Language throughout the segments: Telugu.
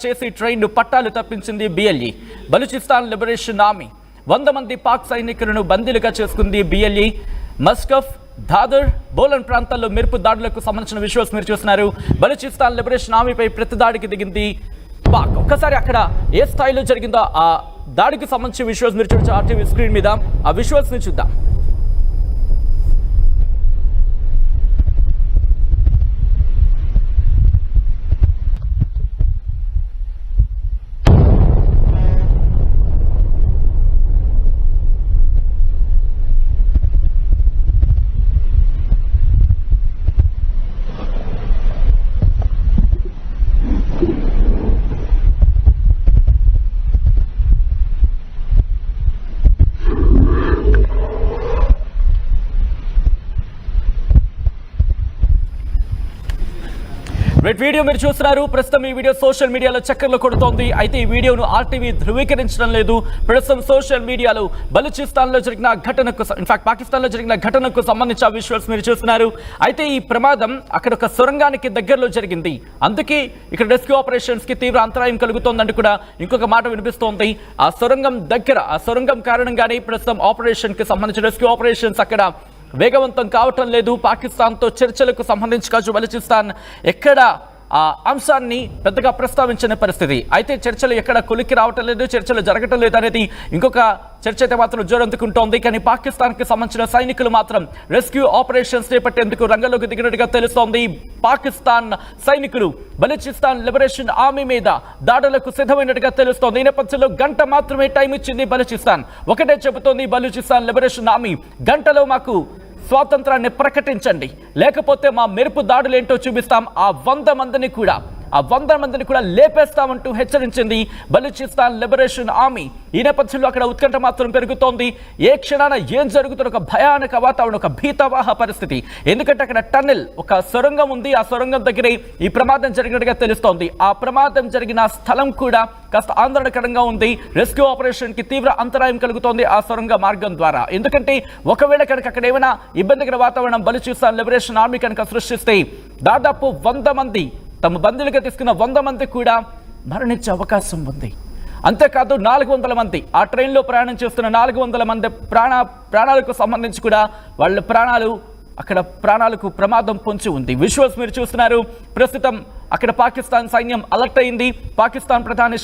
చేసి ట్రైన్ పట్టాలు తప్పించింది బిఎల్ఈ. బలూచిస్తాన్ లిబరేషన్ ఆర్మీ 100 మంది పాక్ సైనికులను బందీలుగా చేసుకుంది బిఎల్ఈ. మస్కఫ్, దాదర్, బోలన్ ప్రాంతాల్లో మెరుపు దాడులకు సంబంధించిన విజువల్స్ మీరు చూస్తున్నారు. బలూచిస్తాన్ లిబరేషన్ ఆర్మీపై ప్రతి దాడికి దిగింది పాక్. ఒక్కసారి అక్కడ ఏ స్థాయిలో జరిగిందో ఆ దాడికి సంబంధించిన విజువల్స్ మీరు చూడొచ్చు ఆర్టీవీ స్క్రీన్ మీద. ఆ విజువల్స్ ని చూద్దాం. వీడియో మీరు చూస్తున్నారు. ప్రస్తుతం ఈ వీడియో సోషల్ మీడియాలో చక్కర్లు కొడుతోంది. అయితే ఈ వీడియోను ఆర్టీవీ ధృవీకరించడం లేదు. ప్రస్తుతం సోషల్ మీడియాలో బలూచిస్తాన్లో జరిగిన ఘటనకు, ఇన్ఫాక్ట్ పాకిస్తాన్లో జరిగిన ఘటనకు సంబంధించిన విజువల్స్ మీరు చూస్తున్నారు. అయితే ఈ ప్రమాదం అక్కడ ఒక సొరంగానికి దగ్గరలో జరిగింది. అందుకే ఇక్కడ రెస్క్యూ ఆపరేషన్స్ కి తీవ్ర అంతరాయం కలుగుతోందంటూ కూడా ఇంకొక మాట వినిపిస్తోంది. ఆ సొరంగం దగ్గర, ఆ సొరంగం కారణంగానే ప్రస్తుతం ఆపరేషన్ కి సంబంధించిన రెస్క్యూ ఆపరేషన్స్ అక్కడ వేగవంతం కావటం లేదు. పాకిస్తాన్తో చర్చలకు సంబంధించి కావచ్చు బలూచిస్తాన్ ఎక్కడ ఆ అంశాన్ని పెద్దగా ప్రస్తావించిన పరిస్థితి. అయితే చర్చలు ఎక్కడ కొలిక్కి రావటం లేదు, చర్చలు జరగటం లేదు అనేది ఇంకొక చర్చ అయితే మాత్రం జోరందుకుంటోంది. కానీ పాకిస్తాన్కి సంబంధించిన సైనికులు మాత్రం రెస్క్యూ ఆపరేషన్స్ చేపట్టేందుకు రంగంలోకి దిగినట్టుగా తెలుస్తోంది. పాకిస్తాన్ సైనికులు బలూచిస్తాన్ లిబరేషన్ ఆర్మీ మీద దాడులకు సిద్ధమైనట్టుగా తెలుస్తోంది. ఈ నేపథ్యంలో గంట మాత్రమే టైం ఇచ్చింది బలూచిస్తాన్. ఒకటే చెబుతోంది బలూచిస్తాన్ లిబరేషన్ ఆర్మీ, గంటలో మాకు స్వాతంత్రాన్ని ప్రకటించండి, లేకపోతే మా మెరుపు దాడులు ఏంటో చూపిస్తాం, ఆ 100 మందిని కూడా లేపేస్తామంటూ హెచ్చరించింది బలూచిస్తాన్ లిబరేషన్ ఆర్మీ. ఈ నేపథ్యంలో అక్కడ ఉత్కంఠ మాత్రం పెరుగుతోంది. ఏ క్షణాన ఏం జరుగుతున్న ఒక భయానక వాతావరణం, ఒక భీతావాహ పరిస్థితి. ఎందుకంటే అక్కడ టన్నెల్, ఒక సొరంగం ఉంది. ఆ సొరంగం దగ్గరే ఈ ప్రమాదం జరిగినట్టుగా తెలుస్తోంది. ఆ ప్రమాదం జరిగిన స్థలం కూడా కాస్త ఆందోళనకరంగా ఉంది. రెస్క్యూ ఆపరేషన్ కి తీవ్ర అంతరాయం కలుగుతోంది ఆ సొరంగ మార్గం ద్వారా. ఎందుకంటే ఒకవేళ కనుక అక్కడ ఏమైనా ఇబ్బందికర వాతావరణం బలూచిస్తాన్ లిబరేషన్ ఆర్మీ కనుక సృష్టిస్తే దాదాపు 100 మంది, తమ బందీలుగా తీసుకున్న 100 మంది కూడా మరణించే అవకాశం ఉంది. అంతేకాదు 400 మంది, ఆ ట్రైన్లో ప్రయాణం చేస్తున్న 400 మంది ప్రాణాలకు సంబంధించి కూడా వాళ్ళ ప్రాణాలకు ప్రమాదం పొంచి ఉంది. విజువల్స్ మీరు చూస్తున్నారు. ప్రస్తుతం అక్కడ పాకిస్తాన్ సైన్యం అలర్ట్ అయింది. పాకిస్తాన్ ప్రధాని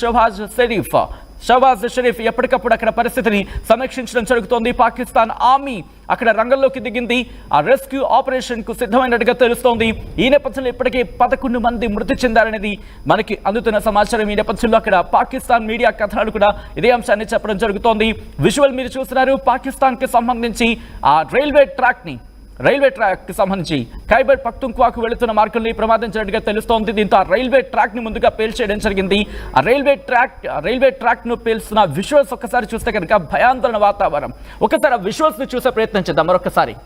షహబాజ్ షరీఫ్ ఎప్పటికప్పుడు అక్కడ పరిస్థితిని సమీక్షించడం జరుగుతోంది. పాకిస్తాన్ ఆర్మీ అక్కడ రంగంలోకి దిగింది. ఆ రెస్క్యూ ఆపరేషన్ కు సిద్ధమైనట్టుగా తెలుస్తోంది. ఈ నేపథ్యంలో ఇప్పటికే 11 మంది మృతి చెందారనేది మనకి అందుతున్న సమాచారం. ఈ నేపథ్యంలో అక్కడ పాకిస్తాన్ మీడియా కథనాలు కూడా ఇదే అంశాన్ని చెప్పడం జరుగుతోంది. విజువల్ మీరు చూస్తున్నారు. పాకిస్తాన్ కి సంబంధించి ఆ రైల్వే ట్రాక్ కి సంబంధించి ఖైబర్ పఖ్తుంఖ్వాకు వెళుతున్న మార్గంలో ఈ ప్రమాదం జరిగినట్టుగా తెలుస్తోంది. దీంతో ఆ రైల్వే ట్రాక్ ని ముందుగా పేల్చేయడం జరిగింది. ఆ రైల్వే ట్రాక్ ను పేల్చిన విజువల్స్ ఒక్కసారి చూస్తే కనుక భయాందోళన వాతావరణం. ఒకసారి ఆ విజువల్స్ ని చూసే ప్రయత్నం చేద్దాం మరొకసారి.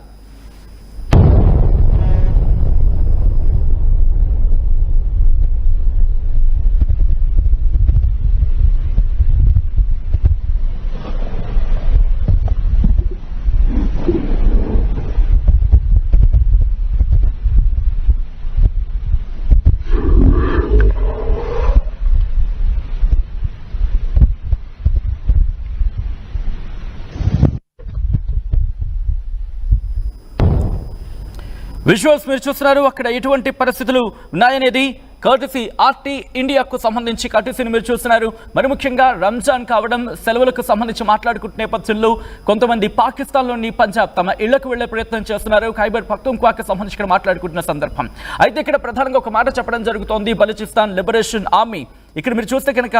విజువల్స్ మీరు చూస్తున్నారు. అక్కడ ఎటువంటి పరిస్థితులు ఉన్నాయనేది కర్టసీ ఆర్టీ ఇండియాకు సంబంధించి కర్టసీని మీరు చూస్తున్నారు. మరి ముఖ్యంగా రంజాన్ కావడం, సెలవులకు సంబంధించి మాట్లాడుకుంటున్న నేపథ్యంలో కొంతమంది పాకిస్తాన్లోని పంజాబ్ తమ ఇళ్లకు వెళ్లే ప్రయత్నం చేస్తున్నారు. ఖైబర్ పఖ్తుంఖ్వాకు సంబంధించి ఇక్కడ మాట్లాడుకుంటున్న సందర్భం. అయితే ఇక్కడ ప్రధానంగా ఒక మాట చెప్పడం జరుగుతోంది బలూచిస్తాన్ లిబరేషన్ ఆర్మీ. ఇక్కడ మీరు చూస్తే కనుక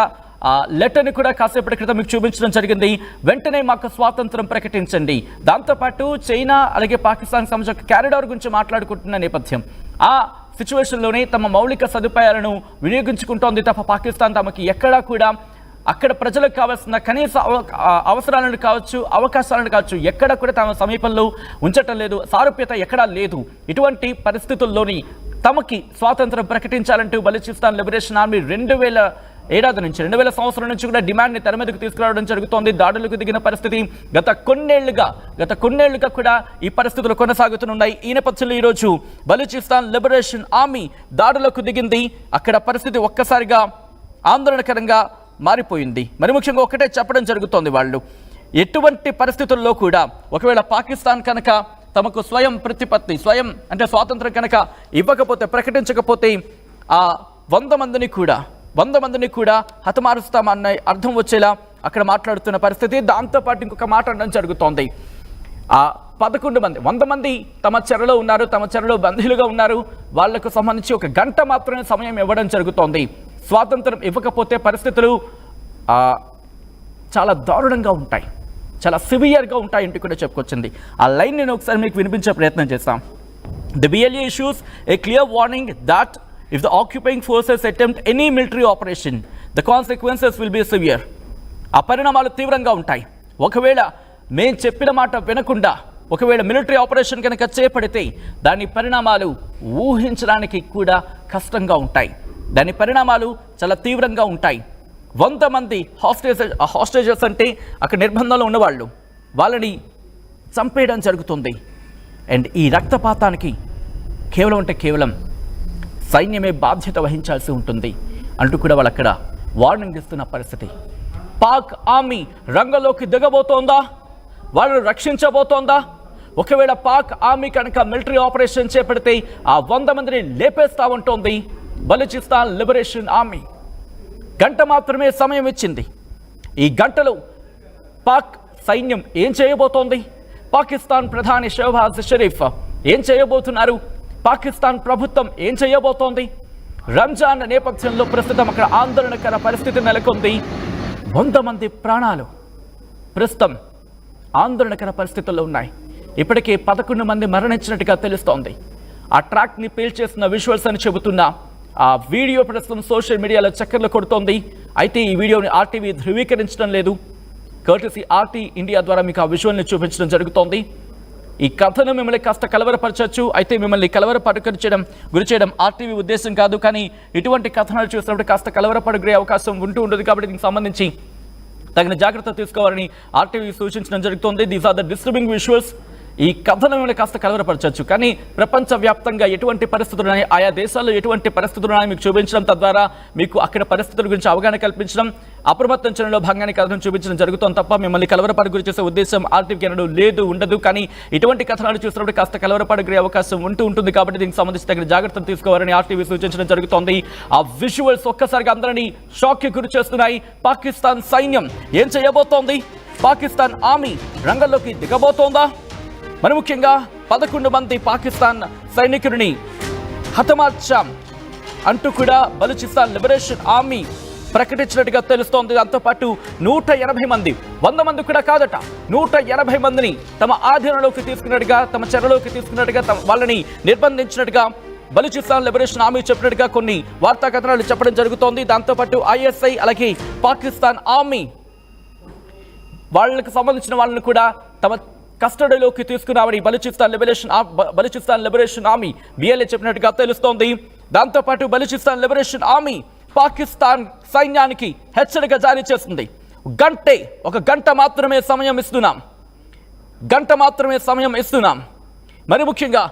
ఆ లెటర్ని కూడా కాసేపటి క్రితం మీకు చూపించడం జరిగింది. వెంటనే మాకు స్వాతంత్రం ప్రకటించండి. దాంతోపాటు చైనా అలాగే పాకిస్తాన్ సంబంధించిన క్యారిడార్ గురించి మాట్లాడుకుంటున్న నేపథ్యం. ఆ సిచ్యువేషన్లోనే తమ మౌలిక సదుపాయాలను వినియోగించుకుంటోంది తప్ప పాకిస్తాన్ తమకి ఎక్కడా కూడా అక్కడ ప్రజలకు కావాల్సిన కనీస అవసరాలను కావచ్చు, అవకాశాలను కావచ్చు ఎక్కడ కూడా తమ సమీపంలో ఉంచటం లేదు. సారూప్యత ఎక్కడా లేదు. ఇటువంటి పరిస్థితుల్లోని తమకి స్వాతంత్రం ప్రకటించాలంటూ బలూచిస్తాన్ లిబరేషన్ ఆర్మీ 2007 నుంచి 2000 సంవత్సరం నుంచి కూడా డిమాండ్ని తెర మీదకు తీసుకురావడం జరుగుతోంది. దాడులకు దిగిన పరిస్థితి గత కొన్నేళ్లుగా కూడా ఈ పరిస్థితులు కొనసాగుతున్నాయి. ఈ నేపథ్యంలో ఈరోజు బలూచిస్తాన్ లిబరేషన్ ఆర్మీ దాడులకు దిగింది. అక్కడ పరిస్థితి ఒక్కసారిగా ఆందోళనకరంగా మారిపోయింది. మరి ముఖ్యంగా ఒకటే చెప్పడం జరుగుతోంది, వాళ్ళు ఎటువంటి పరిస్థితుల్లో కూడా ఒకవేళ పాకిస్తాన్ కనుక తమకు స్వయం ప్రతిపత్తి అంటే స్వాతంత్రం కనుక ఇవ్వకపోతే, ప్రకటించకపోతే ఆ 100 మందిని కూడా హతమారుస్తామన్న అర్థం వచ్చేలా అక్కడ మాట్లాడుతున్న పరిస్థితి. దాంతోపాటు ఇంకొక మాట అనడం జరుగుతోంది, ఆ 11 మంది 100 మంది తమ చెరలో ఉన్నారు, తమ చెరలో బందీలుగా ఉన్నారు. వాళ్లకు సంబంధించి 1 గంట మాత్రమే సమయం ఇవ్వడం జరుగుతోంది. స్వాతంత్రం ఇవ్వకపోతే పరిస్థితులు చాలా దారుణంగా ఉంటాయి, చాలా సివియర్గా ఉంటాయంటూ కూడా చెప్పుకొచ్చింది. ఆ లైన్ నేను ఒకసారి మీకు వినిపించే ప్రయత్నం చేస్తాం. The BLA issues a clear warning that if the occupying forces attempt any military operation, the consequences will be severe. ఆ పరిణామాలు తీవ్రంగా ఉంటాయి. ఒకవేళ మేం చెప్పిన మాట వినకుండా ఒకవేళ మిలిటరీ ఆపరేషన్ కనుక చేపడితే దాని పరిణామాలు ఊహించడానికి కూడా కష్టంగా ఉంటాయి. దాని పరిణామాలు చాలా తీవ్రంగా ఉంటాయి. 100 మంది హాస్టేజెస్ అంటే అక్కడ నిర్బంధంలో ఉన్నవాళ్ళు, వాళ్ళని చంపేయడం జరుగుతుంది. అండ్ ఈ రక్తపాతానికి కేవలం సైన్యమే బాధ్యత వహించాల్సి ఉంటుంది అంటూ కూడా వాళ్ళు అక్కడ వార్నింగ్ ఇస్తున్న పరిస్థితి. పాక్ ఆర్మీ రంగంలోకి దిగబోతోందా, వాళ్ళను రక్షించబోతోందా? ఒకవేళ పాక్ ఆర్మీ కనుక మిలిటరీ ఆపరేషన్ చేపడితే ఆ 100 మందిని లేపేస్తా ఉంటోంది బలూచిస్తాన్ లిబరేషన్ ఆర్మీ. గంట మాత్రమే సమయం ఇచ్చింది. ఈ గంటలో పాక్ సైన్యం ఏం చేయబోతోంది? పాకిస్తాన్ ప్రధాని షహబాజ్ షరీఫ్ ఏం చేయబోతున్నారు? పాకిస్తాన్ ప్రభుత్వం ఏం చేయబోతోంది? రంజాన్ నేపథ్యంలో ప్రస్తుతం అక్కడ ఆందోళనకర పరిస్థితి నెలకొంది. 100 మంది ప్రాణాలు ప్రస్తుతం ఆందోళనకర పరిస్థితుల్లో ఉన్నాయి. ఇప్పటికే 11 మంది మరణించినట్టుగా తెలుస్తోంది. ఆ ట్రాక్ని పేల్చేస్తున్న విజువల్స్ అని చెబుతున్న ఆ వీడియో ప్రస్తుతం సోషల్ మీడియాలో చక్కర్లు కొడుతోంది. అయితే ఈ వీడియోని ఆర్టీవీ ధృవీకరించడం లేదు. కర్టసీ ఆర్టీ ఇండియా ద్వారా మీకు ఆ విజువల్ని చూపించడం జరుగుతోంది. ఈ కథను మిమ్మల్ని కాస్త కలవరపరచవచ్చు. అయితే మిమ్మల్ని గురి చేయడం ఆర్టీవీ ఉద్దేశం కాదు. కానీ ఇటువంటి కథనాలు చూసినప్పుడు కాస్త కలవరపడుకునే అవకాశం ఉంటుంది. కాబట్టి దీనికి సంబంధించి తగిన జాగ్రత్త తీసుకోవాలని ఆర్టీవీ సూచించడం జరుగుతోంది. These are the disturbing visuals. ఈ కథను మిమ్మల్ని కాస్త కలవరపరచవచ్చు. కానీ ప్రపంచవ్యాప్తంగా ఎటువంటి పరిస్థితులు ఉన్నాయి, ఆయా దేశాల్లో ఎటువంటి పరిస్థితులు ఉన్నాయి మీకు చూపించడం, తద్వారా మీకు అక్కడ పరిస్థితుల గురించి అవగాహన కల్పించడం, అప్రమత్తం చేయడంలో భాగంగానే కథను చూపించడం జరుగుతుంది తప్ప మిమ్మల్ని కలవరపాటు గురి చేసే ఉద్దేశం ఆర్టీవీకి అనడం ఉండదు. కానీ ఇటువంటి కథనాలు చూసినప్పుడు కాస్త కలవరపాటు గురే అవకాశం ఉంటుంది. కాబట్టి దీనికి సంబంధించి తగిన జాగ్రత్తలు తీసుకోవాలని ఆర్టీవీ సూచించడం జరుగుతోంది. ఆ విజువల్స్ ఒక్కసారిగా అందరినీ షాక్కి గురి చేస్తున్నాయి. పాకిస్తాన్ సైన్యం ఏం చేయబోతోంది? పాకిస్తాన్ ఆర్మీ రంగంలోకి దిగబోతోందా? మరి ముఖ్యంగా 11 మంది పాకిస్తాన్ సైనికుడిని హతమార్చాం అంటూ కూడా బలూచిస్తాన్ లిబరేషన్ ఆర్మీ ప్రకటించినట్టుగా తెలుస్తోంది. దాంతోపాటు 180 మంది 100 మంది కూడా కాదట, 180 మందిని తమ ఆధీనంలోకి తీసుకున్నట్టుగా, తమ చెరలోకి తీసుకున్నట్టుగా, వాళ్ళని నిర్బంధించినట్టుగా బలూచిస్తాన్ లిబరేషన్ ఆర్మీ చెప్పినట్టుగా కొన్ని వార్తా కథనాలు చెప్పడం జరుగుతోంది. దాంతోపాటు ఐఎస్ఐ అలాగే పాకిస్తాన్ ఆర్మీ వాళ్ళకి సంబంధించిన వాళ్ళని కూడా తమ కస్టడీలోకి తీసుకున్నామని బలూచిస్తాన్ లిబరేషన్ ఆర్మీ బిఎల్ఏ చెప్పినట్టుగా తెలుస్తోంది. దాంతోపాటు బలూచిస్తాన్ లిబరేషన్ ఆర్మీ పాకిస్తాన్ సైన్యానికి హెచ్చరిక జారీ చేస్తుంది. ఒక గంట మాత్రమే సమయం ఇస్తున్నాం. మరి ముఖ్యంగా